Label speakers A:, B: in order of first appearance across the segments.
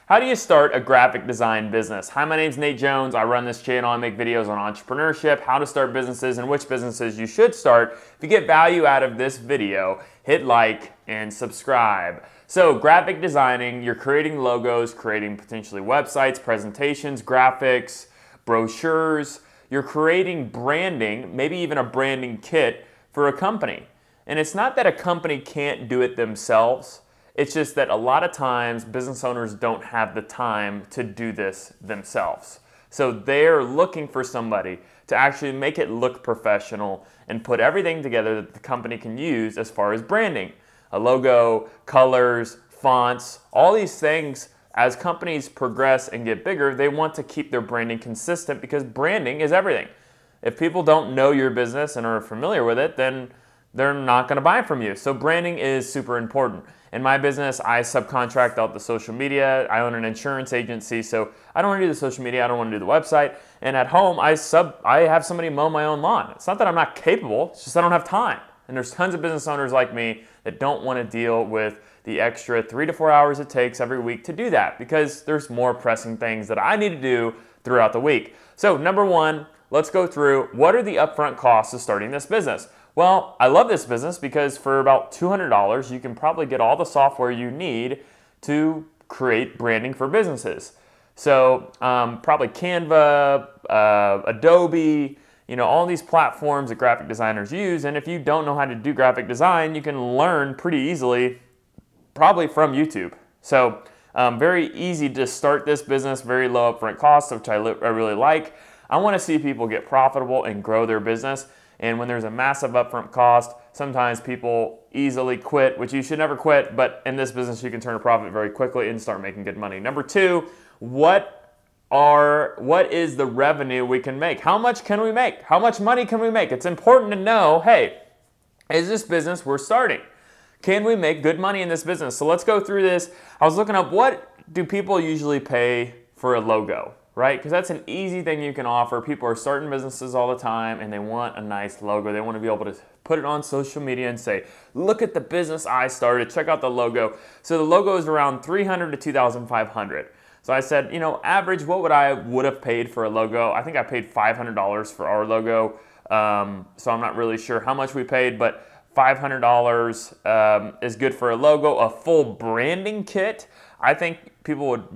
A: How do you start a graphic design business? Hi, my name's Nate Jones. I run this channel. I make videos on entrepreneurship, how to start businesses, and which businesses you should start. If you get value out of this video, hit like and subscribe. So graphic designing, you're creating logos, creating potentially websites, presentations, graphics, brochures. You're creating branding, maybe even a branding kit for a company. And it's not that a company can't do it themselves. It's just that a lot of times business owners don't have the time to do this themselves. So they're looking for somebody to actually make it look professional and put everything together that the company can use as far as branding. A logo, colors, fonts, all these things. As companies progress and get bigger, they want to keep their branding consistent because branding is everything. If people don't know your business and are familiar with it, then they're not going to buy from you. So branding is super important. In my business, I subcontract out the social media. I own an insurance agency, so I don't want to do the social media. I don't want to do the website. And at home, I have somebody mow my own lawn. It's not that I'm not capable. It's just I don't have time. And there's tons of business owners like me that don't want to deal with the extra 3 to 4 hours it takes every week to do that because there's more pressing things that I need to do throughout the week. So number one, let's go through what are the upfront costs of starting this business. Well, I love this business because for about $200, you can probably get all the software you need to create branding for businesses. So probably Canva, Adobe, all these platforms that graphic designers use. And if you don't know how to do graphic design, you can learn pretty easily, probably from YouTube. So very easy to start this business, very low upfront costs, which I really like. I want to see people get profitable and grow their business. And when there's a massive upfront cost, sometimes people easily quit, which you should never quit, but in this business you can turn a profit very quickly and start making good money. Number two, what is the revenue we can make? How much can we make? How much money can we make? It's important to know, hey, is this business we're starting? Can we make good money in this business? So let's go through this. I was looking up, what do people usually pay for a logo? Right? Because that's an easy thing you can offer. People are starting businesses all the time and they want a nice logo. They want to be able to put it on social media and say, look at the business I started, check out the logo. So the logo is around $300 to $2,500. So I said, average, what would I have paid for a logo? I think I paid $500 for our logo. So I'm not really sure how much we paid, but $500 is good for a logo. A full branding kit, I think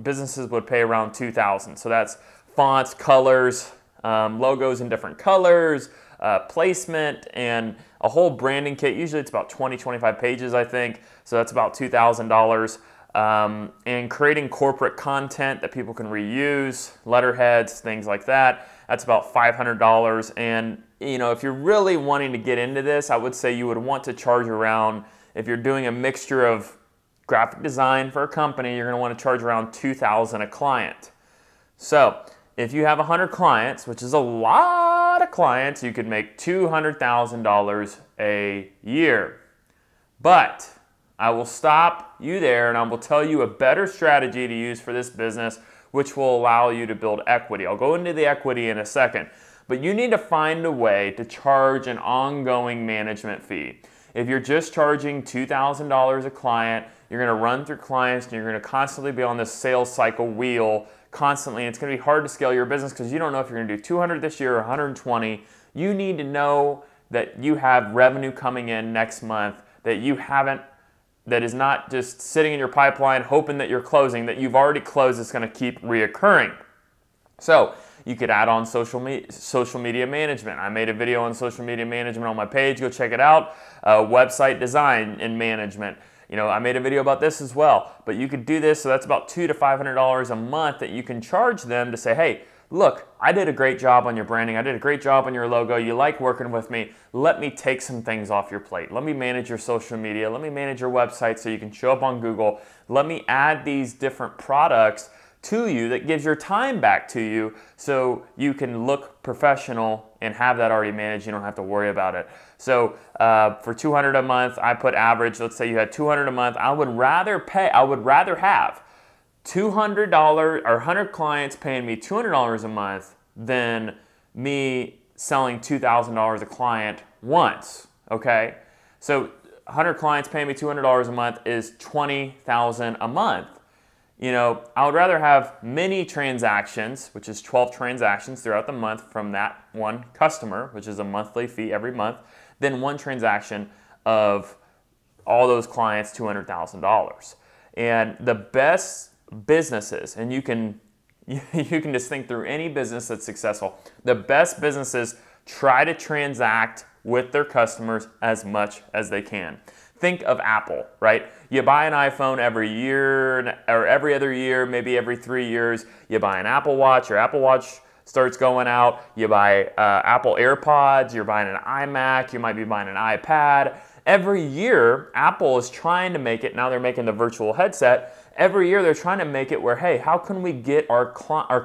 A: businesses would pay around $2,000. So that's fonts, colors, logos in different colors, placement, and a whole branding kit. Usually it's about 20, 25 pages, I think. So that's about $2,000. And creating corporate content that people can reuse, letterheads, things like that. That's about $500. And if you're really wanting to get into this, I would say you would want to charge around, if you're doing a mixture of graphic design for a company, you're going to want to charge around $2,000 a client. So if you have 100 clients, which is a lot of clients, you could make $200,000 a year. But I will stop you there and I will tell you a better strategy to use for this business, which will allow you to build equity. I'll go into the equity in a second, but you need to find a way to charge an ongoing management fee. If you're just charging $2,000 a client, you're going to run through clients and you're going to constantly be on this sales cycle wheel constantly. It's going to be hard to scale your business because you don't know if you're going to do 200 this year or 120. You need to know that you have revenue coming in next month that is not just sitting in your pipeline hoping that you're closing, that you've already closed. It's going to keep reoccurring. So you could add on social media management. I made a video on social media management on my page. Go check it out. Website design and management. I made a video about this as well. But you could do this, so that's about $200 to $500 a month that you can charge them to say, hey, look, I did a great job on your branding. I did a great job on your logo. You like working with me. Let me take some things off your plate. Let me manage your social media. Let me manage your website so you can show up on Google. Let me add these different products to you that gives your time back to you so you can look professional and have that already managed. You don't have to worry about it. So for $200 a month, I put average. Let's say you had $200 a month. I would rather have $200 or 100 clients paying me $200 a month than me selling $2,000 a client once. Okay, so 100 clients paying me $200 a month is $20,000 a month. I would rather have many transactions, which is 12 transactions throughout the month from that one customer, which is a monthly fee every month, than one transaction of all those clients, $200,000. And the best businesses, and you can just think through any business that's successful, the best businesses try to transact with their customers as much as they can. Think of Apple, right? You buy an iPhone every year or every other year, maybe every 3 years. You buy an Apple Watch, your Apple Watch starts going out. You buy Apple AirPods, you're buying an iMac, you might be buying an iPad. Every year, Apple is trying to make it, now they're making the virtual headset. Every year they're trying to make it where, hey, how can we get our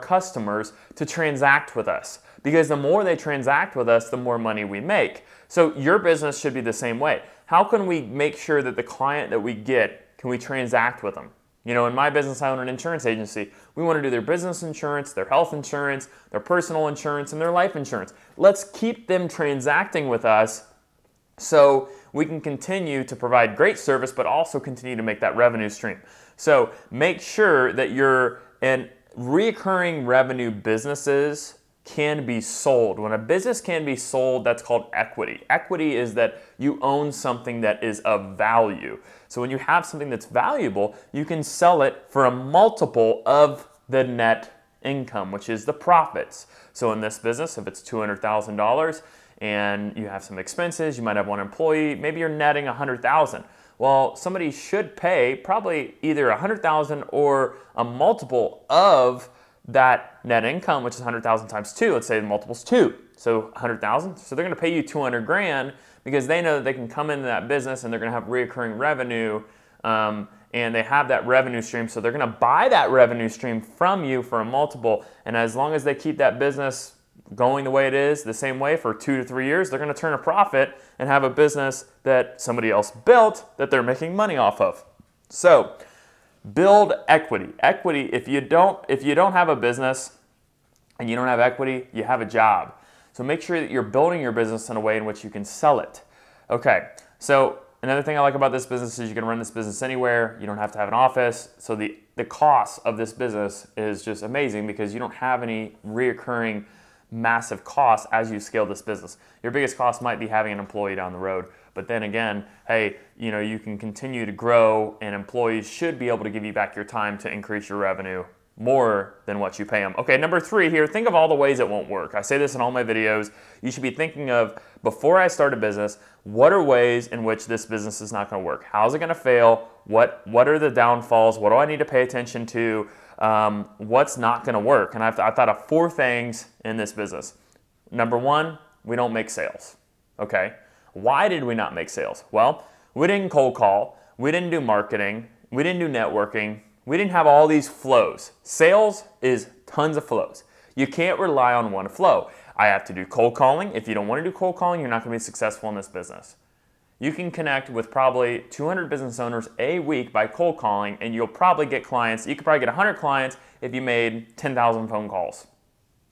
A: customers to transact with us? Because the more they transact with us, the more money we make. So your business should be the same way. How can we make sure that the client that we get, can we transact with them? In my business, I own an insurance agency. We want to do their business insurance, their health insurance, their personal insurance, and their life insurance. Let's keep them transacting with us so we can continue to provide great service, but also continue to make that revenue stream. So make sure that you're in recurring revenue businesses can be sold. When a business can be sold, that's called equity. Equity is that you own something that is of value. So when you have something that's valuable, you can sell it for a multiple of the net income, which is the profits. So in this business, if it's $200,000 and you have some expenses, you might have one employee, maybe you're netting $100,000. Well, somebody should pay probably either $100,000 or a multiple of that net income, which is 100,000 times 2. Let's say the multiple's 2, so 100,000. So they're going to pay you 200 grand because they know that they can come into that business and they're going to have reoccurring revenue, and they have that revenue stream. So they're going to buy that revenue stream from you for a multiple. And as long as they keep that business going the way it is, the same way for 2 to 3 years, they're going to turn a profit and have a business that somebody else built that they're making money off of. So build equity. Equity, if you don't have a business and you don't have equity, you have a job. So make sure that you're building your business in a way in which you can sell it. Okay, so another thing I like about this business is you can run this business anywhere. You don't have to have an office. So the cost of this business is just amazing because you don't have any reoccurring massive costs as you scale this business. Your biggest cost might be having an employee down the road. But then again, hey, you can continue to grow and employees should be able to give you back your time to increase your revenue more than what you pay them. Okay, number 3 here, think of all the ways it won't work. I say this in all my videos. You should be thinking of, before I start a business, what are ways in which this business is not going to work? How's it going to fail? What are the downfalls? What do I need to pay attention to? What's not going to work? And I thought of 4 things in this business. Number 1, we don't make sales. Okay. Why did we not make sales? Well, we didn't cold call, we didn't do marketing, we didn't do networking, we didn't have all these flows. Sales is tons of flows. You can't rely on one flow. I have to do cold calling. If you don't want to do cold calling, you're not going to be successful in this business. You can connect with probably 200 business owners a week by cold calling, and you'll probably get clients. You could probably get 100 clients if you made 10,000 phone calls.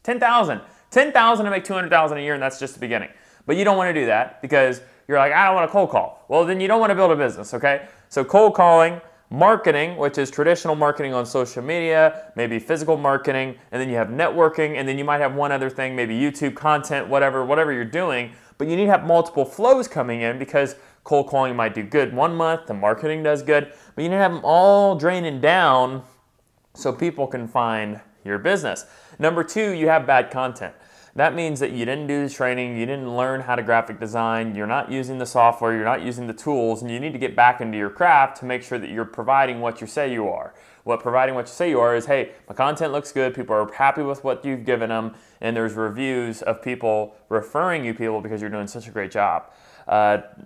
A: 10,000. 10,000 to make 200,000 a year, and that's just the beginning. But you don't want to do that because you're like, I don't want to cold call. Well, then you don't want to build a business, okay? So cold calling, marketing, which is traditional marketing on social media, maybe physical marketing, and then you have networking, and then you might have one other thing, maybe YouTube content, whatever you're doing. But you need to have multiple flows coming in because cold calling might do good 1 month, the marketing does good, but you need to have them all draining down so people can find your business. Number 2, you have bad content. That means that you didn't do the training, you didn't learn how to graphic design, you're not using the software, you're not using the tools, and you need to get back into your craft to make sure that you're providing what you say you are. Providing what you say you are is, hey, my content looks good, people are happy with what you've given them, and there's reviews of people referring you people because you're doing such a great job.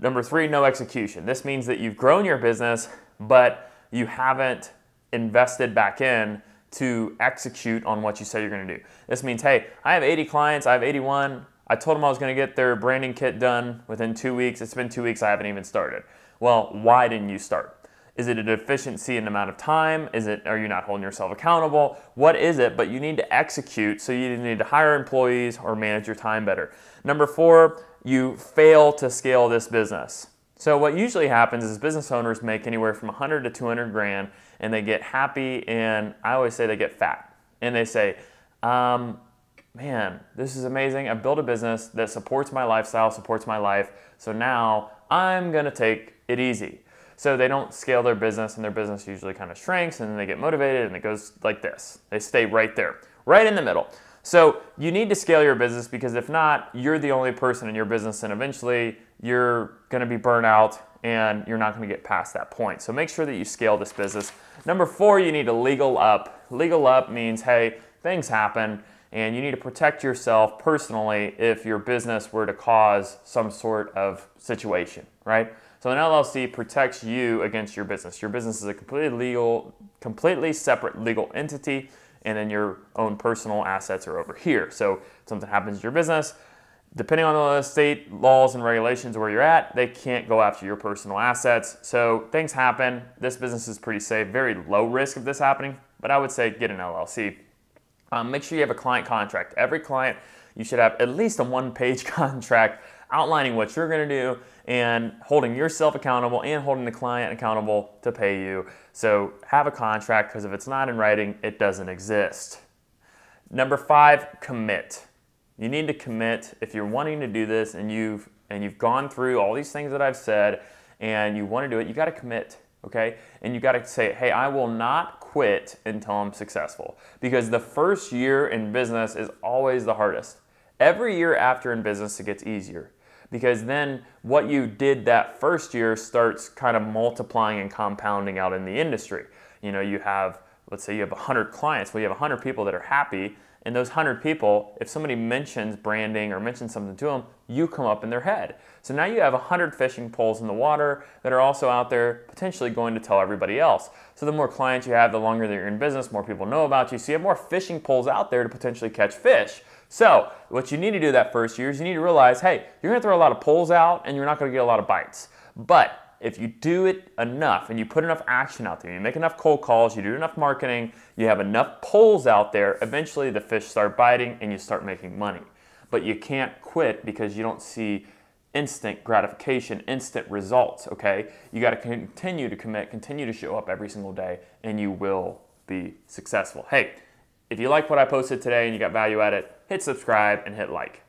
A: Number 3, no execution. This means that you've grown your business, but you haven't invested back in to execute on what you say you're going to do. This means, hey, I have 80 clients, I have 81. I told them I was going to get their branding kit done within 2 weeks. It's been 2 weeks, I haven't even started. Well, why didn't you start? Is it a deficiency in the amount of time? Are you not holding yourself accountable? What is it? But you need to execute, so you need to hire employees or manage your time better. Number 4, you fail to scale this business. So what usually happens is business owners make anywhere from 100 to 200 grand, and they get happy, and I always say they get fat. And they say, man, this is amazing. I've built a business that supports my lifestyle, supports my life, so now I'm gonna take it easy. So they don't scale their business, and their business usually kind of shrinks, and then they get motivated, and it goes like this. They stay right there, right in the middle. So you need to scale your business, because if not, you're the only person in your business, and eventually you're gonna be burnt out and you're not gonna get past that point. So make sure that you scale this business. Number 4, you need to legal up. Legal up means, hey, things happen, and you need to protect yourself personally if your business were to cause some sort of situation, right? So an LLC protects you against your business. Your business is a completely separate legal entity, and then your own personal assets are over here. So if something happens to your business, depending on the state laws and regulations where you're at, they can't go after your personal assets. So things happen. This business is pretty safe, very low risk of this happening, but I would say get an LLC. Make sure you have a client contract. Every client, you should have at least a 1-page contract outlining what you're gonna do and holding yourself accountable and holding the client accountable to pay you. So have a contract, because if it's not in writing, it doesn't exist. Number 5, commit. You need to commit if you're wanting to do this, and you've gone through all these things that I've said and you want to do it. You got to commit, okay? And you got to say, hey, I will not quit until I'm successful, because the first year in business is always the hardest. Every year after in business, it gets easier, because then what you did that first year starts kind of multiplying and compounding out in the industry. You know, you have, let's say you have 100 clients. Well, you have 100 people that are happy, and those 100 people, if somebody mentions branding or mentions something to them, you come up in their head. So now you have 100 fishing poles in the water that are also out there potentially going to tell everybody else. So the more clients you have, the longer that you're in business, more people know about you. So you have more fishing poles out there to potentially catch fish. So what you need to do that first year is you need to realize, hey, you're gonna throw a lot of poles out and you're not gonna get a lot of bites. But if you do it enough and you put enough action out there, you make enough cold calls, you do enough marketing, you have enough poles out there, eventually the fish start biting and you start making money. But you can't quit because you don't see instant gratification, instant results, okay? You gotta continue to commit, continue to show up every single day, and you will be successful. Hey, if you like what I posted today and you got value at it, hit subscribe and hit like.